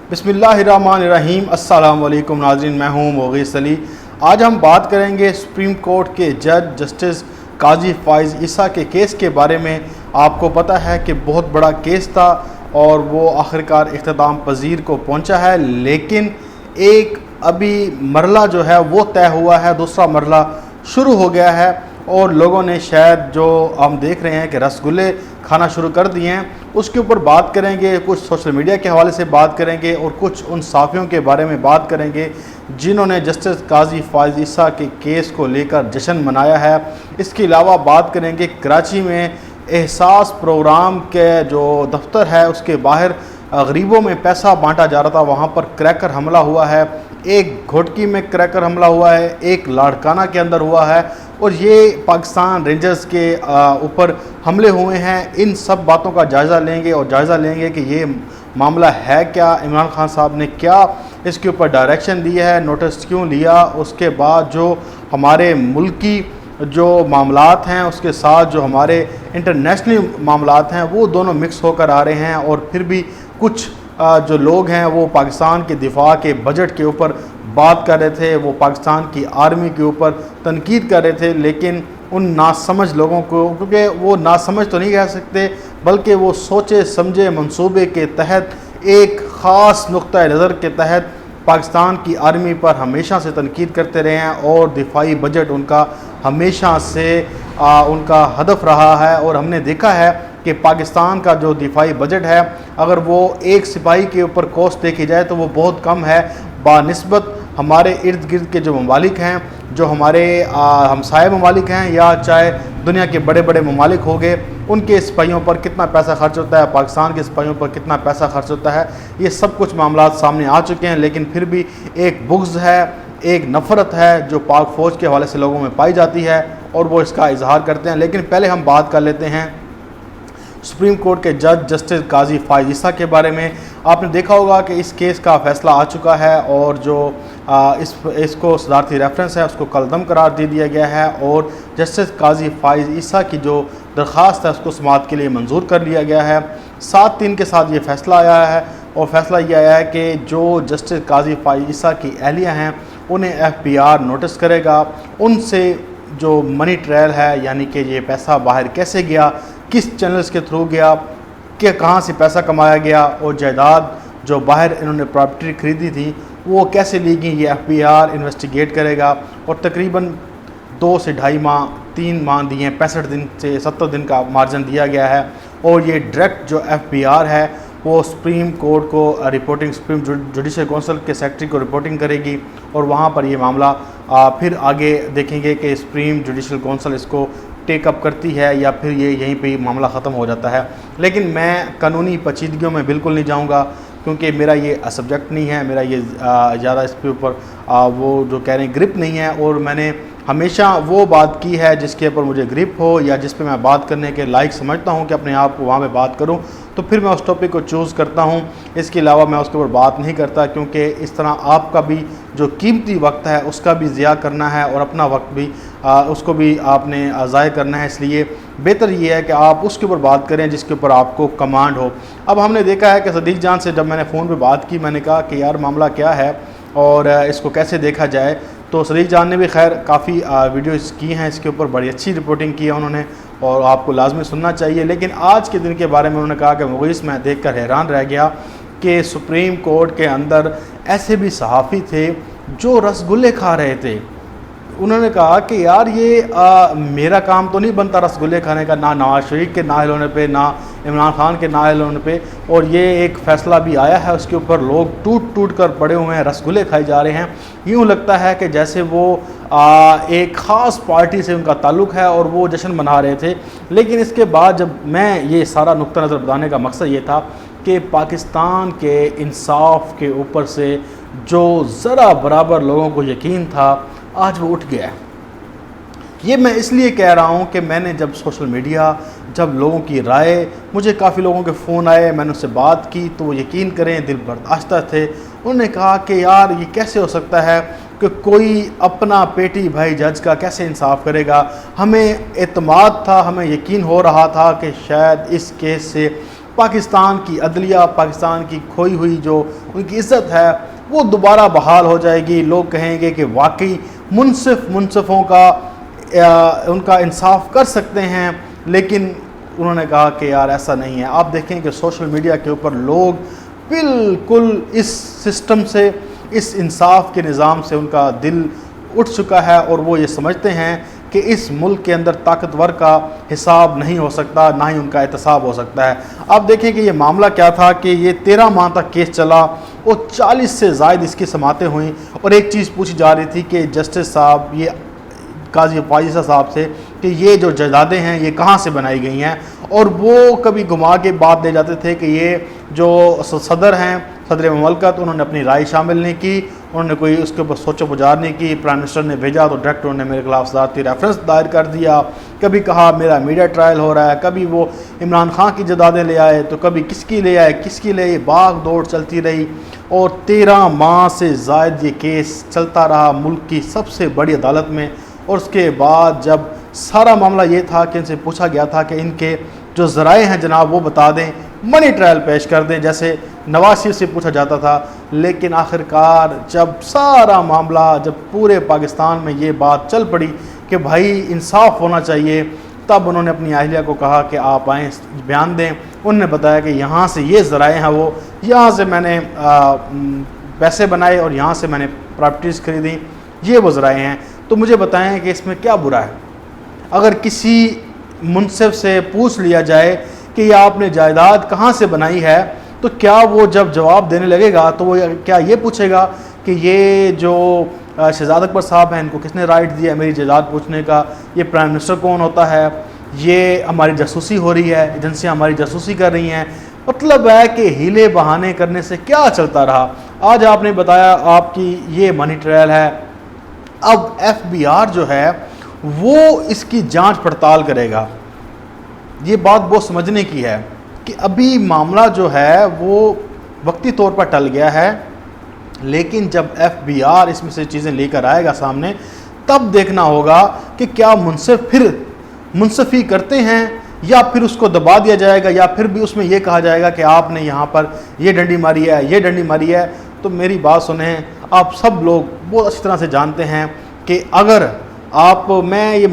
बिस्मिल्लाहिर्रहमानिर्रहीम। अस्सलाम वालेकुम नाज़रीन, मैं हूँ मुग़ीस अली। आज हम बात करेंगे सुप्रीम कोर्ट के जज जस्टिस काजी फ़ाइज़ ईसा के केस के बारे में। आपको पता है कि बहुत बड़ा केस था और वो आखिरकार इख्तिताम पजीर को पहुँचा है, लेकिन एक अभी मरला जो है वो तय हुआ है, दूसरा मरला शुरू हो गया है और लोगों ने शायद जो हम देख रहे हैं कि रसगुल्ले खाना शुरू कर दिए हैं, उसके ऊपर बात करेंगे। कुछ सोशल मीडिया के हवाले से बात करेंगे और कुछ उन साफ़ियों के बारे में बात करेंगे जिन्होंने जस्टिस काजी फ़ाइज़ ईसा के केस को लेकर जश्न मनाया है। इसके अलावा बात करेंगे कराची में एहसास प्रोग्राम के जो दफ्तर है उसके बाहर गरीबों में पैसा बांटा जा रहा था, वहाँ पर क्रैकर हमला हुआ है। एक घोटकी में क्रैकर हमला हुआ है, एक लाड़काना के अंदर हुआ है और ये पाकिस्तान रेंजर्स के ऊपर हमले हुए हैं। इन सब बातों का जायज़ा लेंगे और जायज़ा लेंगे कि ये मामला है क्या, इमरान खान साहब ने क्या इसके ऊपर डायरेक्शन दिया है, नोटिस क्यों लिया, उसके बाद जो हमारे मुल्की जो मामलात हैं उसके साथ जो हमारे इंटरनेशनल मामलात हैं वो दोनों मिक्स होकर आ रहे हैं। और फिर भी कुछ जो लोग हैं वो पाकिस्तान के दिफा के बजट के ऊपर बात कर रहे थे, वो पाकिस्तान की आर्मी के ऊपर तनकीद कर रहे थे, लेकिन उन नासमझ लोगों को, क्योंकि वो नासमझ तो नहीं कह सकते बल्कि वो सोचे समझे मंसूबे के तहत एक ख़ास नुक्ता नज़र के तहत पाकिस्तान की आर्मी पर हमेशा से तनकीद करते रहे हैं और दिफाई बजट उनका हमेशा से उनका हदफ रहा है। और हमने देखा है कि पाकिस्तान का जो दिफाई बजट है, अगर वो एक सिपाही के ऊपर कॉस्ट देखी जाए तो वो बहुत कम है बानिस्बत हमारे इर्द गिर्द के जो ममालिक हैं, जो हमारे हमसाये ममालिक हैं या चाहे दुनिया के बड़े बड़े ममालिक हो गए, उनके सिपाहियों पर कितना पैसा खर्च होता है, पाकिस्तान के सिपाहियों पर कितना पैसा खर्च होता है, ये सब कुछ मामलात सामने आ चुके हैं। लेकिन फिर भी एक बुग़्ज़ है, एक नफ़रत है जो पाक फ़ौज के हवाले से लोगों में पाई जाती है और वो इसका इजहार करते हैं। लेकिन पहले हम बात कर लेते हैं सुप्रीम कोर्ट के जज जस्टिस काजी फ़ाइज़ ईसा के बारे में। आपने देखा होगा कि इस केस का फ़ैसला आ चुका है और जो इसको सदारती रेफरेंस है उसको कलदम करार दे दिया गया है और जस्टिस काजी फ़ाइज़ ईसा की जो दरख्वास्त है उसको समाअत के लिए मंजूर कर लिया गया है। 7-3 के साथ ये फ़ैसला आया है और फ़ैसला ये आया है कि जो जस्टिस काजी फ़ाइज़ ईसा की अहलिया हैं उन्हें FBI नोटिस करेगा, उनसे जो मनी ट्रायल है, यानी कि ये पैसा बाहर कैसे गया, किस चैनल्स के थ्रू गया, कि कहाँ से पैसा कमाया गया और जायदाद जो बाहर इन्होंने प्रॉपर्टी ख़रीदी थी वो कैसे ली गई, ये FBI इन्वेस्टिगेट करेगा। और तकरीबन 2 से ढाई माह 3 माह दिए हैं, 65 दिन से 70 दिन का मार्जिन दिया गया है। और ये डायरेक्ट जो FBI है वो सुप्रीम कोर्ट को रिपोर्टिंग, सुप्रीम जुडिशल काउंसिल के सेक्रेटरी को रिपोर्टिंग करेगी और वहाँ पर ये मामला फिर आगे देखेंगे कि सुप्रीम जुडिशल काउंसिल इसको टेकअप करती है या फिर ये यहीं पे मामला ख़त्म हो जाता है। लेकिन मैं कानूनी पेचीदगियों में बिल्कुल नहीं जाऊँगा क्योंकि मेरा ये सब्जेक्ट नहीं है, मेरा ये ज़्यादा इसके ऊपर वो जो कह रहे हैं ग्रिप नहीं है। और मैंने हमेशा वो बात की है जिसके ऊपर मुझे ग्रिप हो या जिस पे मैं बात करने के लायक समझता हूँ कि अपने आप को वहाँ पे बात करूँ, तो फिर मैं उस टॉपिक को चूज़ करता हूँ। इसके अलावा मैं उसके ऊपर बात नहीं करता क्योंकि इस तरह आपका भी जो कीमती वक्त है उसका भी ज़िया करना है और अपना वक्त भी उसको भी आपने ज़ाय करना है। इसलिए बेहतर ये है कि आप उसके ऊपर बात करें जिसके ऊपर आपको कमांड हो। अब हमने देखा है कि सदीक जान से जब मैंने फ़ोन पे बात की, मैंने कहा कि यार मामला क्या है और इसको कैसे देखा जाए, तो सदीक जान ने भी खैर काफ़ी वीडियोज़ की हैं इसके ऊपर, बड़ी अच्छी रिपोर्टिंग की है उन्होंने और आपको लाजमी सुनना चाहिए। लेकिन आज के दिन के बारे में उन्होंने कहा कि मुग़ीस, मैं देखकर हैरान रह गया कि सुप्रीम कोर्ट के अंदर ऐसे भी सहाफ़ी थे जो रसगुल्ले खा रहे थे। उन्होंने कहा कि यार ये मेरा काम तो नहीं बनता रसगुल्ले खाने का, ना नवाज शरीफ के नाअहल होने पे, ना इमरान खान के नाअहल होने पे, और ये एक फ़ैसला भी आया है उसके ऊपर लोग टूट टूट कर पड़े हुए हैं, रसगुल्ले खाए जा रहे हैं। यूँ लगता है कि जैसे वो एक ख़ास पार्टी से उनका ताल्लुक़ है और वो जश्न मना रहे थे। लेकिन इसके बाद जब मैं ये सारा नुक्ता नज़र बताने का मकसद ये था कि पाकिस्तान के इंसाफ के ऊपर से जो ज़रा बराबर लोगों को यकीन था आज वो उठ गया है। ये मैं इसलिए कह रहा हूँ कि मैंने जब सोशल मीडिया, जब लोगों की राय, मुझे काफ़ी लोगों के फ़ोन आए, मैंने उससे बात की तो वो यकीन करें दिल बर्दाश्ता थे। उन्होंने कहा कि यार ये कैसे हो सकता है कि कोई अपना पेटी भाई जज का कैसे इंसाफ करेगा। हमें एतमाद था, हमें यकीन हो रहा था कि शायद इस केस से पाकिस्तान की अदलिया, पाकिस्तान की खोई हुई जो उनकी इज़्ज़त है वो दोबारा बहाल हो जाएगी। लोग कहेंगे कि वाकई मुनसिफ़ों का उनका इंसाफ कर सकते हैं। लेकिन उन्होंने कहा कि यार ऐसा नहीं है। आप देखें कि सोशल मीडिया के ऊपर लोग बिल्कुल इस सिस्टम से, इस इंसाफ के निज़ाम से उनका दिल उठ चुका है और वो ये समझते हैं कि इस मुल्क के अंदर ताकतवर का हिसाब नहीं हो सकता, ना ही उनका एहतसाब हो सकता है। आप देखें कि ये मामला क्या था कि ये 13 माह तक केस चला और 40 से ज़ायद इसकी समातें हुई और एक चीज़ पूछी जा रही थी कि जस्टिस साहब, ये काजी फाइज़ साहब से, कि ये जो जायदादें हैं ये कहाँ से बनाई गई हैं। और वो कभी घुमा के बात दे जाते थे कि ये जो सदर हैं, सदर ममलकत, उन्होंने अपनी राय शामिल नहीं की, उन्होंने कोई उसके ऊपर सोचो बुझार नहीं की। प्राइम मिनिस्टर ने भेजा तो डायरेक्ट उन्होंने मेरे खिलाफ सदारती रेफरेंस दायर कर दिया। कभी कहा मेरा मीडिया ट्रायल हो रहा है, कभी वो इमरान खान की जायदादें ले आए तो कभी किसकी ले आए, किसकी ले, भाग दौड़ चलती रही और 13 माह से ज़ायद ये केस चलता रहा मुल्क की सबसे बड़ी अदालत में। और उसके बाद जब सारा मामला ये था कि इनसे पूछा गया था कि इनके जो ज़राए हैं जनाब वो बता दें, मनी ट्रायल पेश कर दें, जैसे नवाज शरीफ से पूछा जाता था। लेकिन आखिरकार जब सारा मामला, जब पूरे पाकिस्तान में ये बात चल पड़ी कि भाई इंसाफ होना चाहिए, तब उन्होंने अपनी अहलिया को कहा कि आप आएँ बयान दें। उन्होंने बताया कि यहाँ से ये ज़राए हैं, वो यहाँ से मैंने पैसे बनाए और यहाँ से मैंने प्रॉपर्टीज़ खरीदी, ये वो ज़राए हैं। तो मुझे बताएं कि इसमें क्या बुरा है। अगर किसी मुनसिफ से पूछ लिया जाए कि ये आपने जायदाद कहाँ से बनाई है, तो क्या वो जब जवाब देने लगेगा तो वो क्या ये पूछेगा कि ये जो शहजाद अकबर साहब हैं इनको किसने राइट दिया मेरी जायदाद पूछने का, ये प्राइम मिनिस्टर कौन होता है, ये हमारी जासूसी हो रही है, एजेंसियाँ हमारी जासूसी कर रही हैं। मतलब है कि हीले बहाने करने से क्या चलता रहा। आज आपने बताया आपकी ये मनी ट्रायल है, अब FBI जो है वो इसकी जांच पड़ताल करेगा। ये बात बहुत समझने की है कि अभी मामला जो है वो वक्ती तौर पर टल गया है, लेकिन जब FBI इसमें से चीज़ें लेकर आएगा सामने, तब देखना होगा कि क्या मुनसिफ फिर मुनसफ़ी करते हैं या फिर उसको दबा दिया जाएगा, या फिर भी उसमें यह कहा जाएगा कि आपने यहाँ पर ये डंडी मारी है, ये डंडी मारी है। तो मेरी बात सुने, आप सब लोग बहुत अच्छी तरह से जानते हैं कि अगर आप, मैं ये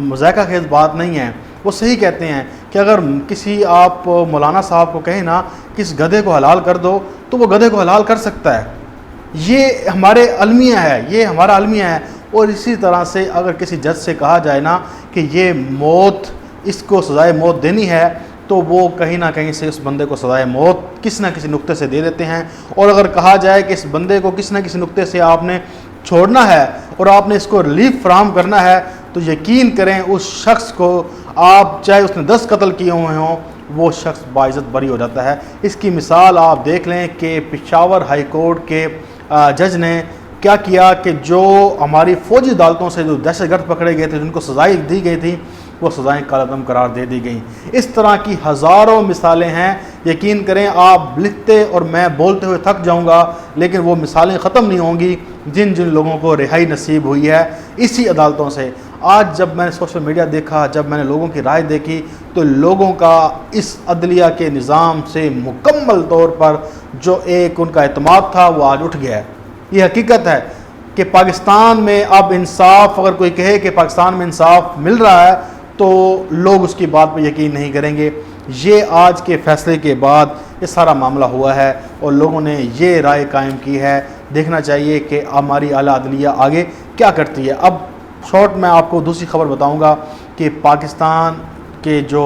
मजाका खेज बात नहीं है, वो सही कहते हैं कि अगर किसी आप मौलाना साहब को कहें ना कि इस गधे को हलाल कर दो, तो वो गधे को हलाल कर सकता है। ये हमारे अलमिया है, ये हमारा अलमिया है। और इसी तरह से अगर किसी जज से कहा जाए ना कि ये मौत, इसको सज़ाए मौत देनी है, तो वो कहीं ना कहीं से उस बंदे को सज़ाए मौत किसी न किसी नुक्ते से दे देते हैं। और अगर कहा जाए कि इस बंदे को किसी न किसी नुक्ते से आपने छोड़ना है और आपने इसको रिलीफ फराहम करना है, तो यकीन करें उस शख्स को, आप चाहे उसने 10 कत्ल किए हुए हों, वो शख्स बाइज़्ज़त बरी हो जाता है। इसकी मिसाल आप देख लें कि पेशावर हाई कोर्ट के जज ने क्या किया कि जो हमारी फ़ौजी अदालतों से जो दहशतगर्द पकड़े गए थे, जिनको सज़ाएँ दी गई थी, वो सज़ाएँ कालअदम करार दे दी गई। इस तरह की हज़ारों मिसालें हैं। यकीन करें आप लिखते और मैं बोलते हुए थक जाऊंगा, लेकिन वो मिसालें ख़त्म नहीं होंगी जिन जिन लोगों को रिहाई नसीब हुई है इसी अदालतों से। आज जब मैंने सोशल मीडिया देखा, जब मैंने लोगों की राय देखी, तो लोगों का इस अदलिया के निज़ाम से मुकम्मल तौर पर जो एक उनका एतमाद था वो आज उठ गया है। ये हकीकत है कि पाकिस्तान में अब इंसाफ, अगर कोई कहे कि पाकिस्तान में इंसाफ मिल रहा है, तो लोग उसकी बात पर यकीन नहीं करेंगे। ये आज के फ़ैसले के बाद ये सारा मामला हुआ है और लोगों ने ये राय कायम की है। देखना चाहिए कि हमारी आला अदलिया आगे क्या करती है। अब शॉर्ट में आपको दूसरी खबर बताऊंगा कि पाकिस्तान के जो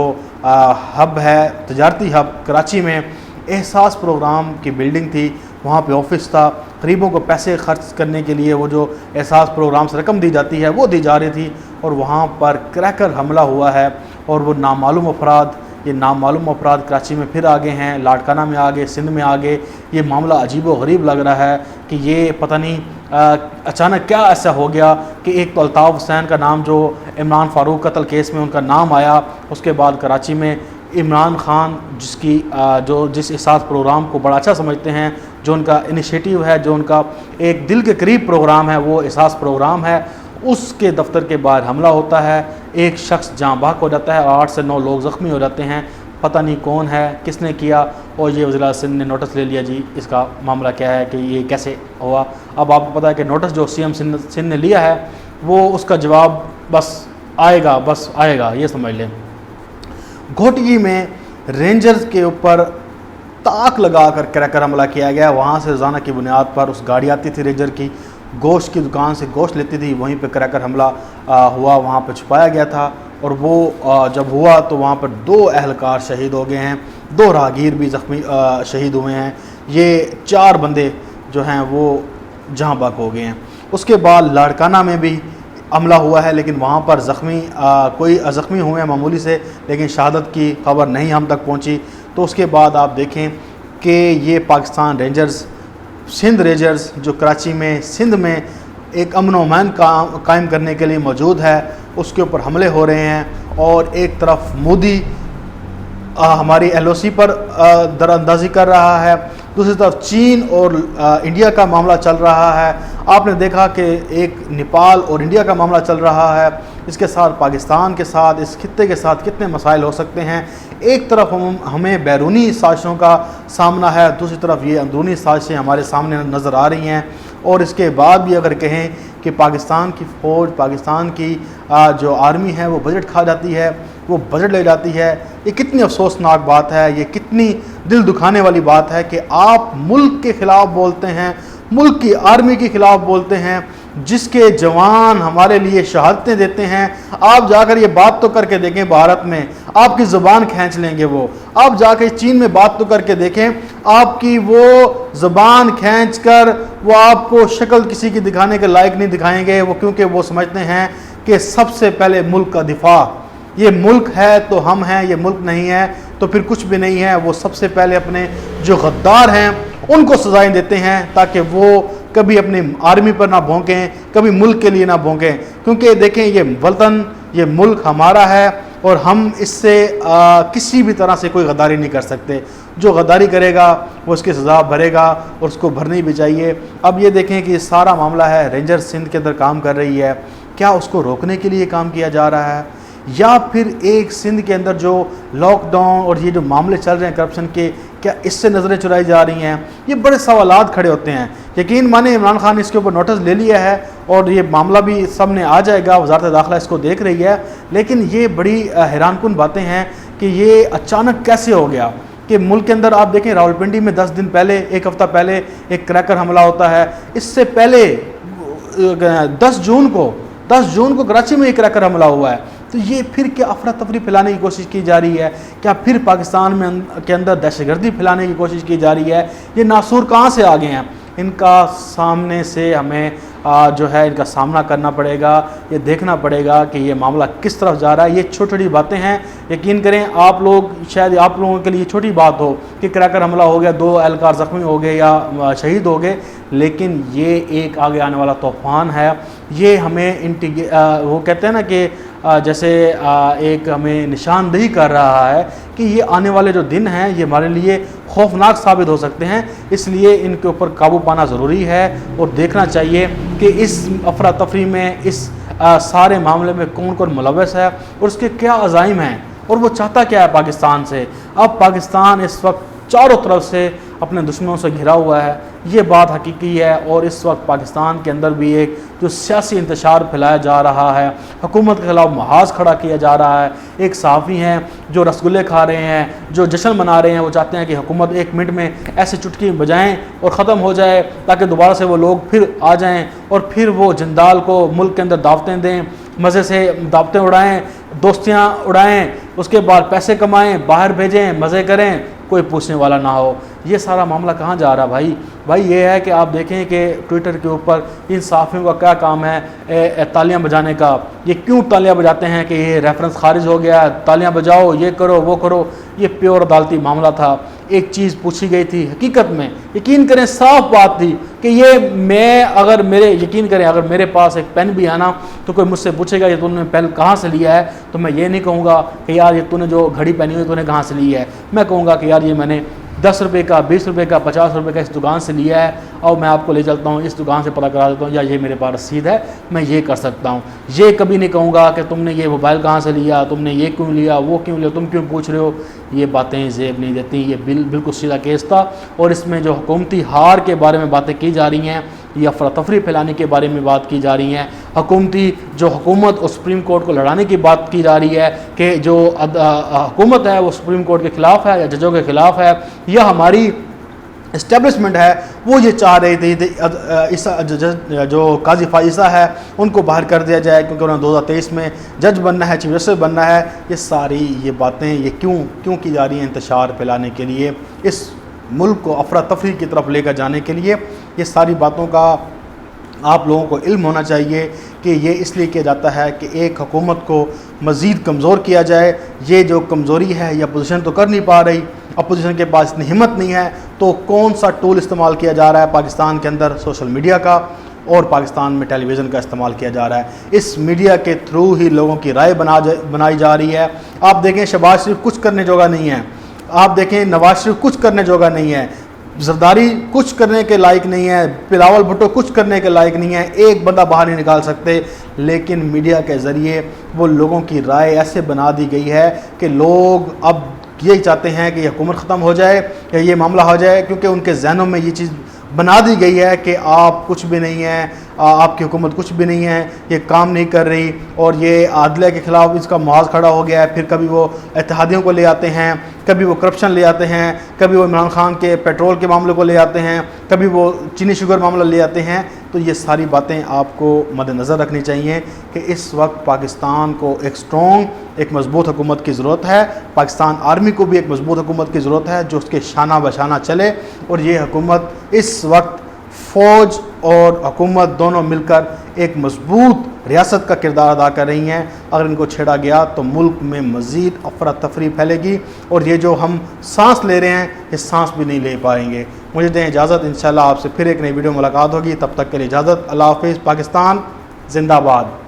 हब है, तजारती हब कराची में, एहसास प्रोग्राम की बिल्डिंग थी, वहाँ पे ऑफिस था। गरीबों को पैसे खर्च करने के लिए वो जो एहसास प्रोग्राम से रकम दी जाती है वो दी जा रही थी, और वहाँ पर क्रैकर हमला हुआ है और वो नामालूम अफराद, ये नामालूम अफराद कराची में फिर आ गए हैं, लाड़काना में आ गए, सिंध में आ गए। ये मामला अजीब व गरीब लग रहा है कि ये पता नहीं अचानक क्या ऐसा हो गया कि एक तो अल्ताफ़ हुसैन का नाम, जो इमरान फ़ारूक कत्ल केस में उनका नाम आया, उसके बाद कराची में इमरान खान, जिस एहसास प्रोग्राम को बड़ा अच्छा समझते हैं, जो उनका इनिशिएटिव है, जो उनका एक दिल के करीब प्रोग्राम है, वो एहसास प्रोग्राम है, उसके दफ्तर के बाहर हमला होता है। एक शख्स जाँ बहक हो जाता है और 8 से 9 लोग ज़ख्मी हो जाते हैं। पता नहीं कौन है, किसने किया, और ये वज़ीर सिंध ने नोटिस ले लिया जी इसका मामला क्या है कि ये कैसे हुआ। अब आपको पता है कि नोटिस जो CM सिंध ने लिया है वो उसका जवाब बस आएगा, ये समझ लें। घोटगी में रेंजर्स के ऊपर ताक लगा कर क्रैकर हमला किया गया। वहाँ से रोज़ाना की बुनियाद पर उस गाड़ी आती थी रेंजर की, गोश्त की दुकान से गोश्त लेती थी, वहीं पे क्रैकर हमला हुआ, वहाँ पे छुपाया गया था। और वो जब हुआ तो वहाँ पर 2 एहलकार शहीद हो गए हैं, 2 राहगीर भी ज़ख्मी शहीद हुए हैं। ये 4 बंदे जो हैं वो जहाँ बाग हो गए हैं। उसके बाद लाड़काना में भी हमला हुआ है, लेकिन वहाँ पर कोई ज़ख्मी हुए हैं मामूली से, लेकिन शहादत की खबर नहीं हम तक पहुँची। तो उसके बाद आप देखें कि ये पाकिस्तान रेंजर्स, सिंध रेंजर्स जो कराची में सिंध में एक अमन व अमान कायम करने के लिए मौजूद है, उसके ऊपर हमले हो रहे हैं। और एक तरफ मोदी हमारी LOC पर दरअंदाजी कर रहा है, दूसरी तरफ चीन और इंडिया का मामला चल रहा है। आपने देखा कि एक नेपाल और इंडिया का मामला चल रहा है, इसके साथ पाकिस्तान के साथ, इस खित्ते के साथ कितने मसाइल हो सकते हैं। एक तरफ हमें बैरूनी साजिशों का सामना है, दूसरी तरफ ये अंदरूनी साजिशें हमारे सामने नज़र आ रही हैं। और इसके बाद भी अगर कहें कि पाकिस्तान की फ़ौज, पाकिस्तान की जो आर्मी है वो बजट खा जाती है, वो बजट ले जाती है, ये कितनी अफसोसनाक बात है, ये कितनी दिल दुखाने वाली बात है कि आप मुल्क के ख़िलाफ़ बोलते हैं, मुल्क की आर्मी के ख़िलाफ़ बोलते हैं, जिसके जवान हमारे लिए शहादतें देते हैं। आप जाकर ये बात तो करके देखें, भारत में आपकी ज़ुबान खींच लेंगे वो। आप जाकर चीन में बात तो करके देखें, आपकी वो ज़ुबान खींच कर वो आपको शक्ल किसी की दिखाने के लायक नहीं दिखाएंगे वो, क्योंकि वो समझते हैं कि सबसे पहले मुल्क का दिफा, ये मुल्क है तो हम हैं, ये मुल्क नहीं है तो फिर कुछ भी नहीं है। वो सबसे पहले अपने जो गद्दार हैं उनको सजाएं देते हैं, ताकि वो कभी अपनी आर्मी पर ना भौंकें, कभी मुल्क के लिए ना भौंकें। क्योंकि देखें, ये वतन, ये मुल्क हमारा है और हम इससे किसी भी तरह से कोई गद्दारी नहीं कर सकते। जो गद्दारी करेगा वो उसकी सज़ा भरेगा और उसको भरनी भी चाहिए। अब ये देखें कि सारा मामला है रेंजर सिंध के अंदर काम कर रही है, क्या उसको रोकने के लिए काम किया जा रहा है, या फिर एक सिंध के अंदर जो लॉकडाउन और ये जो मामले चल रहे हैं करप्शन के, क्या इससे नज़रें चुराई जा रही हैं। ये बड़े सवालात खड़े होते हैं। यकीन माने इमरान खान ने इसके ऊपर नोटिस ले लिया है और ये मामला भी सामने आ जाएगा, वज़ारत दाखिला इसको देख रही है। लेकिन ये बड़ी हैरानकुन बातें हैं कि ये अचानक कैसे हो गया कि मुल्क के अंदर आप देखें, रावलपिंडी में 10 दिन पहले, एक हफ़्ता पहले एक क्रैकर हमला होता है। इससे पहले 10 जून को कराची में एक क्रैकर हमला हुआ है। तो ये फिर क्या अफरा तफरी फैलाने की कोशिश की जा रही है, क्या फिर पाकिस्तान में के अंदर दहशतगर्दी फैलाने की कोशिश की जा रही है। ये नासूर कहाँ से आ गए हैं, इनका सामने से हमें जो है इनका सामना करना पड़ेगा। ये देखना पड़ेगा कि ये मामला किस तरफ जा रहा है। ये छोटी छोटी बातें हैं, यकीन करें आप लोग, शायद आप लोगों के लिए छोटी बात हो कि क्रैकर हमला हो गया, 2 एहलकार ज़ख्मी हो गए या शहीद हो गए, लेकिन ये एक आगे आने वाला तूफ़ान है। ये हमें वो कहते हैं ना कि जैसे एक हमें निशानदेही कर रहा है कि ये आने वाले जो दिन हैं ये हमारे लिए खौफनाक साबित हो सकते हैं। इसलिए इनके ऊपर काबू पाना ज़रूरी है और देखना चाहिए कि इस अफरा तफरी में, इस सारे मामले में कौन कौन मुलव्वस है और उसके क्या अज़ाइम हैं और वो चाहता क्या है पाकिस्तान से। अब पाकिस्तान इस वक्त चारों तरफ से अपने दुश्मनों से घिरा हुआ है, ये बात हकीकी है। और इस वक्त पाकिस्तान के अंदर भी एक जो सियासी इंतशार फैलाया जा रहा है, हुकूमत के खिलाफ महाज खड़ा किया जा रहा है। एक सहाफ़ी हैं जो रसगुल्ले खा रहे हैं, जो जश्न मना रहे हैं, वो चाहते हैं कि हुकूमत 1 मिनट में ऐसे चुटकी बजाएं और ख़त्म हो जाए, ताकि दोबारा से वो लोग फिर आ जाएं और फिर वो जिंदाल को मुल्क के अंदर दावतें दें, मज़े से दावतें उड़ाएं, दोस्तियाँ उड़ाएं, उसके बाद पैसे कमाएं, बाहर भेजें, मज़े करें, कोई पूछने वाला ना हो। ये सारा मामला कहाँ जा रहा है भाई ये है कि आप देखें कि ट्विटर के ऊपर इन सहाफ़ियों का क्या काम है तालियां बजाने का। ये क्यों तालियां बजाते हैं कि ये रेफरेंस खारिज हो गया, तालियां बजाओ, ये करो वो करो। ये प्योर अदालती मामला था। एक चीज़ पूछी गई थी, हकीकत में यकीन करें साफ बात थी कि ये यकीन करें अगर मेरे पास एक पेन भी है ना, तो कोई मुझसे पूछेगा ये तूने पेन कहाँ से लिया है, तो मैं ये नहीं कहूँगा कि यार ये तूने जो घड़ी पहनी हुई तूने कहाँ से ली है। मैं कहूँगा कि यार ये मैंने 10 रुपये का, 20 रुपये का, 50 रुपये का इस दुकान से लिया है और मैं आपको ले चलता हूँ, इस दुकान से पता करा देता हूँ, या ये मेरे पास रसीद है, मैं ये कर सकता हूँ। ये कभी नहीं कहूँगा कि तुमने ये मोबाइल कहाँ से लिया, तुमने ये क्यों लिया, वो क्यों लिया, तुम क्यों पूछ रहे हो। ये बातें जेब नहीं देती। ये बिल्कुल सीधा केस था। और इसमें जो हुकूमती हार के बारे में बातें की जा रही हैं या अफरा तफरी फैलाने के बारे में बात की जा रही है, हुकूमत और सुप्रीम कोर्ट को लड़ाने की बात की जा रही है कि जो हुकूमत है वो सुप्रीम कोर्ट के ख़िलाफ़ है या जजों के ख़िलाफ़ है, या हमारी इस्टेब्लिशमेंट है वो ये चाह रही थी ईसा जो काजी फ़ाइज़ा है उनको बाहर कर दिया जाए क्योंकि उन्हें 2023 में जज बनना है, चीफ जस्टिस बनना है। ये सारी ये बातें ये क्यों की जा रही हैं? इंतशार फैलाने के लिए, इस मुल्क को अफरा तफरी की तरफ लेकर जाने के लिए। ये सारी बातों का आप लोगों को इल्म होना चाहिए कि ये इसलिए किया जाता है कि एक हुकूमत को मज़ीद कमज़ोर किया जाए। ये जो कमज़ोरी है या अपोजिशन तो कर नहीं पा रही, अपोजिशन के पास इतनी हिम्मत नहीं है, तो कौन सा टूल इस्तेमाल किया जा रहा है पाकिस्तान के अंदर? सोशल मीडिया का, और पाकिस्तान में टेलीविज़न का इस्तेमाल किया जा रहा है। इस मीडिया के थ्रू ही लोगों की राय बनाई जा रही है। आप देखें शहबाज शरीफ कुछ करने जोगा नहीं है, आप देखें नवाज शरीफ कुछ करने जोगा नहीं है, जरदारी कुछ करने के लायक नहीं है, बिलावल भुट्टो कुछ करने के लायक नहीं है, एक बंदा बाहर नहीं निकाल सकते। लेकिन मीडिया के ज़रिए वो लोगों की राय ऐसे बना दी गई है कि लोग अब यही चाहते हैं कि हुकूमत ख़त्म हो जाए या ये मामला हो जाए, क्योंकि उनके जहनों में ये चीज़ बना दी गई है कि आप कुछ भी नहीं हैं, आपकी हुकूमत कुछ भी नहीं है, ये काम नहीं कर रही, और ये आदलिया के ख़िलाफ़ इसका मुआज़ खड़ा हो गया है। फिर कभी वो इत्तेहादियों को ले आते हैं, कभी वो करप्शन ले आते हैं, कभी वो इमरान खान के पेट्रोल के मामले को ले आते हैं, कभी वो चीनी शुगर मामला ले आते हैं। तो ये सारी बातें आपको मद्देनज़र रखनी चाहिए कि इस वक्त पाकिस्तान को एक स्ट्रॉन्ग, एक मजबूत हुकूमत की ज़रूरत है। पाकिस्तान आर्मी को भी एक मजबूत हुकूमत की ज़रूरत है जो उसके शाना बशाना चले, और ये हुकूमत इस वक्त फ़ौज और हुकूमत दोनों मिलकर एक मजबूत रियासत का किरदार अदा कर रही हैं। अगर इनको छेड़ा गया तो मुल्क में मज़ीद अफरा तफरी फैलेगी, और ये जो हम सांस ले रहे हैं ये सांस भी नहीं ले पाएंगे। मुझे दें इजाज़त, इंशाल्लाह आपसे फिर एक नई वीडियो मुलाकात होगी। तब तक के लिए इजाज़त, अल्लाह हाफ़िज़। पाकिस्तान जिंदाबाद।